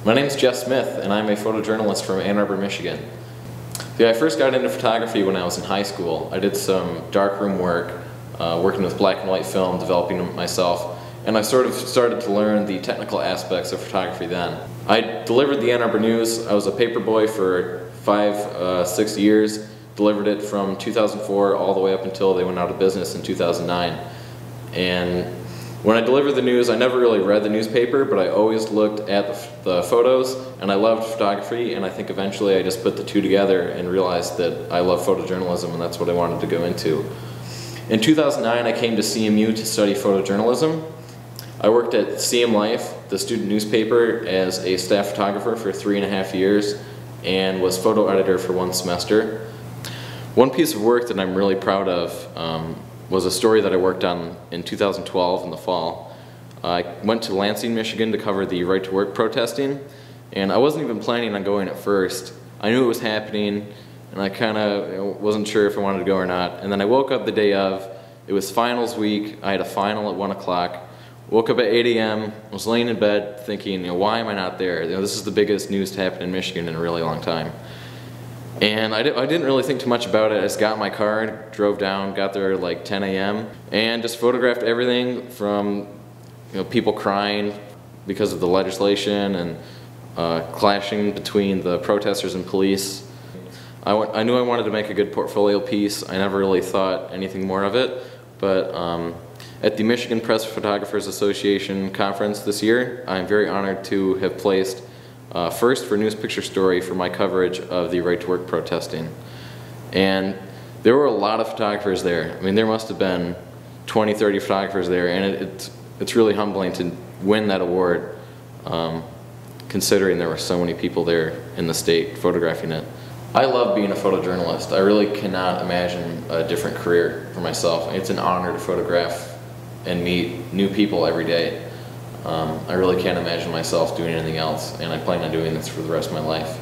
My name's Jeff Smith, and I'm a photojournalist from Ann Arbor, Michigan. I first got into photography when I was in high school. I did some darkroom work, working with black and white film, developing it myself, and I sort of started to learn the technical aspects of photography then. I delivered the Ann Arbor News. I was a paper boy for 6 years, delivered it from 2004 all the way up until they went out of business in 2009. And when I delivered the news, I never really read the newspaper, but I always looked at the photos, and I loved photography, and I think eventually I just put the two together and realized that I love photojournalism, and that's what I wanted to go into. In 2009, I came to CMU to study photojournalism. I worked at CM Life, the student newspaper, as a staff photographer for 3.5 years, and was photo editor for 1 semester. One piece of work that I'm really proud of was a story that I worked on in 2012 in the fall. I went to Lansing, Michigan to cover the right to work protesting, and I wasn't even planning on going at first. I knew it was happening, and I kind of wasn't sure if I wanted to go or not. And then I woke up the day of. It was finals week. I had a final at 1 o'clock. Woke up at 8 a.m., was laying in bed thinking, why am I not there? This is the biggest news to happen in Michigan in a really long time. And I didn't really think too much about it. I just got in my car, drove down, got there at like 10 a.m. and just photographed everything from people crying because of the legislation and clashing between the protesters and police. I knew I wanted to make a good portfolio piece. I never really thought anything more of it, but at the Michigan Press Photographers Association conference this year, I'm very honored to have placed first for News Picture Story for my coverage of the right to work protesting. And there were a lot of photographers there. I mean, there must have been 20, 30 photographers there, and it's really humbling to win that award, considering there were so many people there in the state photographing it. I love being a photojournalist. I really cannot imagine a different career for myself. It's an honor to photograph and meet new people every day. I really can't imagine myself doing anything else, and I plan on doing this for the rest of my life.